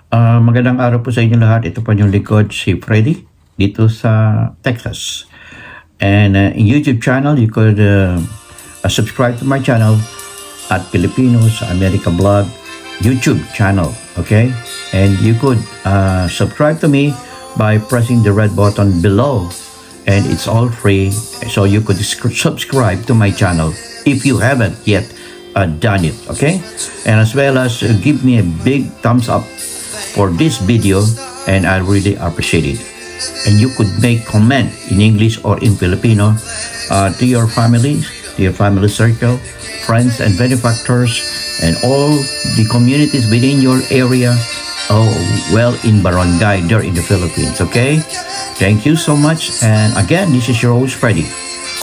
Magandang araw po sa inyo lahat. Ito po yung likod si Freddy dito sa Texas. And in YouTube channel, you could subscribe to my channel at Filipino sa America Blog YouTube channel. Okay? And you could subscribe to me by pressing the red button below. And it's all free. So you could subscribe to my channel if you haven't yet done it. Okay? And as well as give me a big thumbs up for this video, and I really appreciate it. And you could make comment in English or in Filipino to your families, to your family circle, friends and benefactors, and all the communities within your area, in barangay there in the Philippines. Okay? Thank you so much. And again, this is your host Freddy.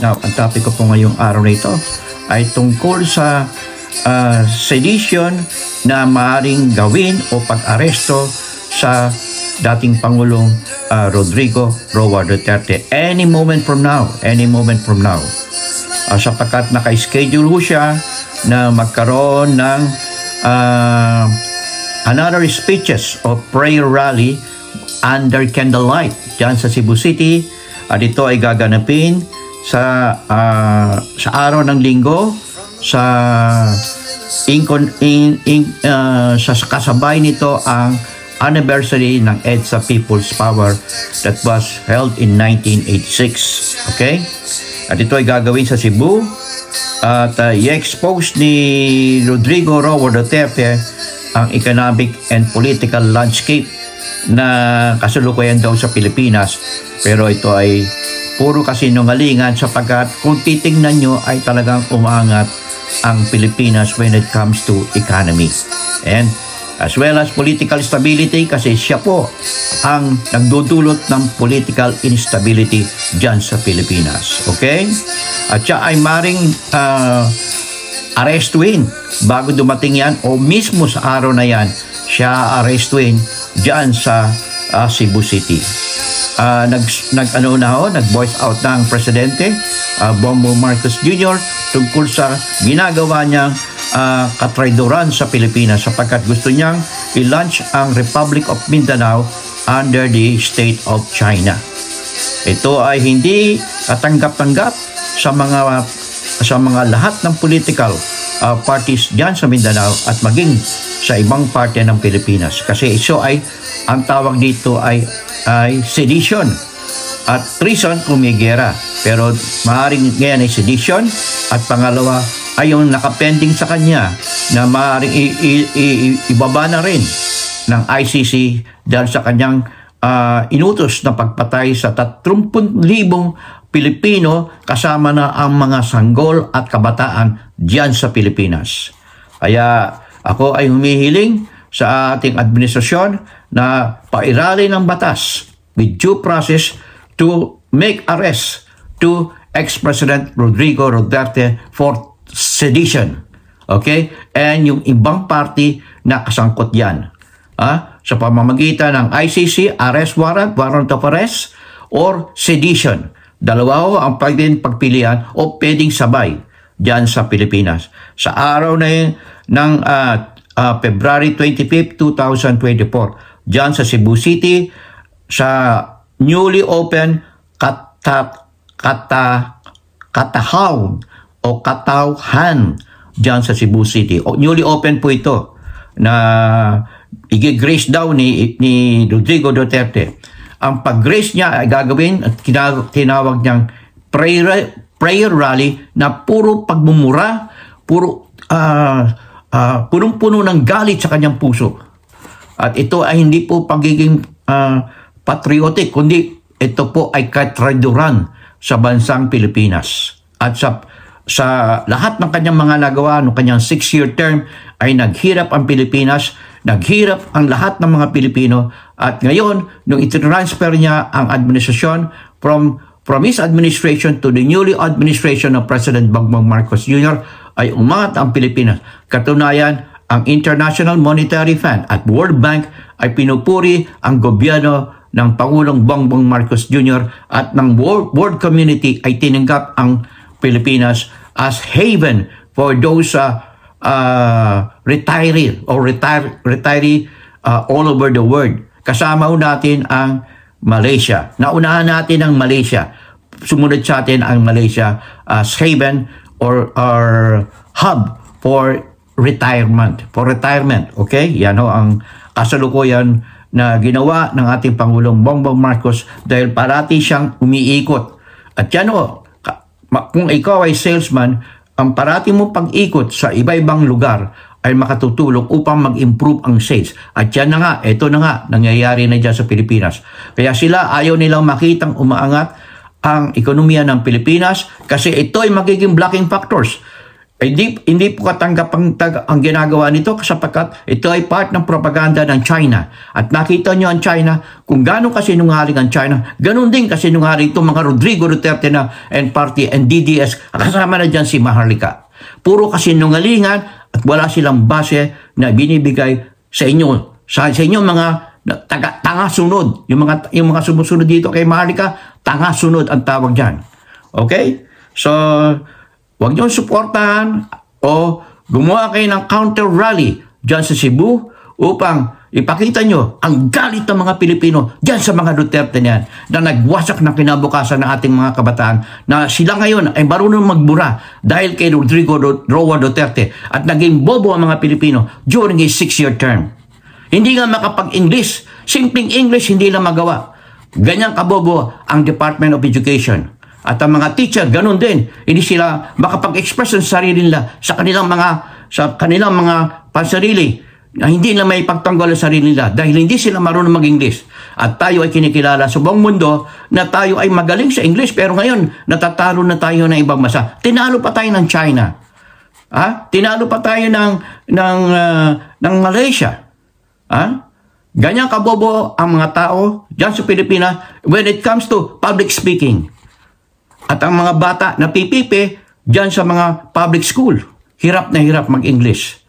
Now, ang topic ko po ngayong araw na ito ay tungkol sa sedition na maaaring gawin o pag-aresto sa dating Pangulong Rodrigo Roa Duterte any moment from now. Sapagkat naka-schedule ho siya na magkaroon ng another speeches o prayer rally under candlelight dyan sa Cebu City. Ito ay gaganapin sa araw ng linggo sa kasabay nito ang anniversary ng EDSA People's Power that was held in 1986. Okay? At ito ay gagawin sa Cebu at i-expose ni Rodrigo Roa Duterte ang economic and political landscape na kasalukuyan daw sa Pilipinas. Pero ito ay puro kasinungalingan sapagkat kung titingnan nyo ay talagang umaangat ang Pilipinas when it comes to economy. And as well as political stability kasi siya po ang nagdudulot ng political instability dyan sa Pilipinas. Okay? At siya ay maring arestuin bago dumating yan o mismo sa araw na yan siya arestuin dyan sa Cebu City. Nag-voice out ng Presidente Bongbong Marcos Jr. tungkol sa ginagawa niyang katraidoran sa Pilipinas sapagkat gusto niyang i-launch ang Republic of Mindanao under the state of China. Ito ay hindi katanggap-tanggap sa mga lahat ng political parties diyan sa Mindanao at maging sa ibang parte ng Pilipinas kasi ito ay ang tawag dito ay sedition at treason kung may gera. Pero maaaring ngayon ay sedition at pangalawa ay yung nakapending sa kanya na maaaring ibaba na rin ng ICC dahil sa kanyang inutos na pagpatay sa 30,000 Pilipino kasama na ang mga sanggol at kabataan diyan sa Pilipinas. Kaya ako ay humihiling sa ating administrasyon na pairali ng batas with due process to make arrest to ex-President Rodrigo Duterte for sedition. Okay? And yung ibang party na kasangkot yan. Sa pamamagitan ng ICC, arrest warrant, warrant of arrest, or sedition. Dalawa ho ang pwedeng pagpilian o pwedeng sabay dyan sa Pilipinas. Sa araw na yun ng February 25, 2024, dyan sa Cebu City, sa newly open Katauhan dyan sa Cebu City. Newly open po ito na i-grace daw ni Rodrigo Duterte. Ang pag-grace niya ay gagawin at tinawag niyang prayer rally na puro pagmumura, punong-puno ng galit sa kanyang puso. At ito ay hindi po pagiging patriotic, kundi ito po ay katraidoran sa bansang Pilipinas. At sa lahat ng kanyang mga nagawa, ng kanyang 6-year term, ay naghirap ang Pilipinas, naghirap ang lahat ng mga Pilipino. At ngayon, nung itinransfer niya ang administrasyon from his administration to the newly administration of President Bongbong Marcos Jr., ay umangat ang Pilipinas. Katunayan, ang International Monetary Fund at World Bank ay pinupuri ang gobyerno ng Pangulong Bongbong Marcos Jr. at ng world community ay tinanggap ang Pilipinas as haven for those retiree all over the world. Kasama ho natin ang Malaysia. Naunahan natin ang Malaysia. Sumunod sa atin ang Malaysia as haven or hub for retirement. Okay? Yan ho ang kasalukuyan na ginawa ng ating Pangulong Bongbong Marcos dahil parati siyang umiikot. At yan ho, kung ikaw ay salesman, ang parati mo pag-ikot sa iba-ibang lugar ay makatutulong upang mag-improve ang sales. At yan na nga, ito na nga, nangyayari na dyan sa Pilipinas. Kaya sila ayaw nilang makitang umaangat ang ekonomiya ng Pilipinas kasi ito ay magiging blocking factors. Hindi po katanggap ang ginagawa nito sapagkat ito ay part ng propaganda ng China. At nakita nyo ang China, kung gano'ng kasinungaling ang China, gano'n din kasinungaling itong mga Rodrigo Duterte na and party and DDS, kasama na dyan si Maharlika. Puro kasinungalingan at wala silang base na binibigay sa inyo. Sa inyo mga tanga-sunod. Yung mga sumusunod dito kay Maharlika, tanga-sunod ang tawag dyan. Okay? So, huwag niyong suportahan o gumawa kayo ng counter-rally dyan sa Cebu upang ipakita nyo ang galit ng mga Pilipino dyan sa mga Duterte niyan na nagwasak ng kinabukasan ng ating mga kabataan na sila ngayon ay marunong magbura dahil kay Rodrigo Roa Duterte at naging bobo ang mga Pilipino during his 6-year term. Hindi nga makapag-English. Simpleng English hindi lang magawa. Ganyang kabobo ang Department of Education. At ang mga teacher, ganun din. Hindi sila makapag-express sa sarili nila sa kanilang mga pansarili na hindi na may pagtanggol sa sarili nila dahil hindi sila marunong mag-English. At tayo ay kinikilala sa buong mundo na tayo ay magaling sa English pero ngayon natatalo na tayo ng ibang bansa. Tinalo pa tayo ng China. Tinalo pa tayo ng Malaysia. Ganyan kabobo ang mga tao dyan sa Pilipinas when it comes to public speaking. At ang mga bata na pipipi dyan sa mga public school, hirap na hirap mag-English.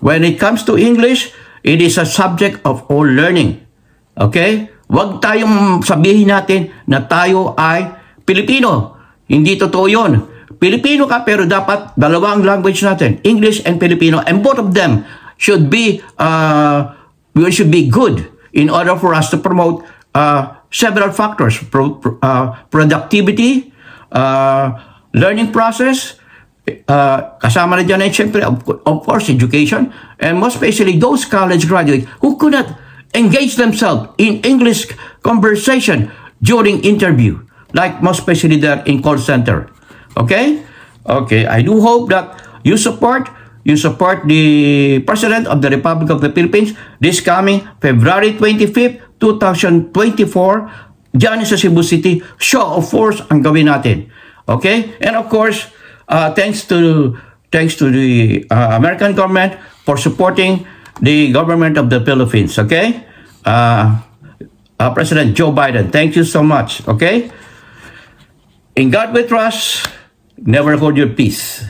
When it comes to English, it is a subject of all learning. Okay? Huwag tayong sabihin natin na tayo ay Pilipino. Hindi totoo yun. Pilipino ka pero dapat dalawang language natin, English and Filipino, and both of them should be good in order for us to promote several factors, productivity, learning process, kasama na dyan ay siyempre, of course, education, and most especially those college graduates who could not engage themselves in English conversation during interview, like most especially there in call center. Okay? Okay, I do hope that you support the President of the Republic of the Philippines this coming February 25th, 2024, dyan sa Cebu City. Show of force ang gawin natin. Okay? And of course, thanks to the American government for supporting the government of the Philippines. Okay? President Joe Biden, thank you so much. Okay? In God we trust, never hold your peace.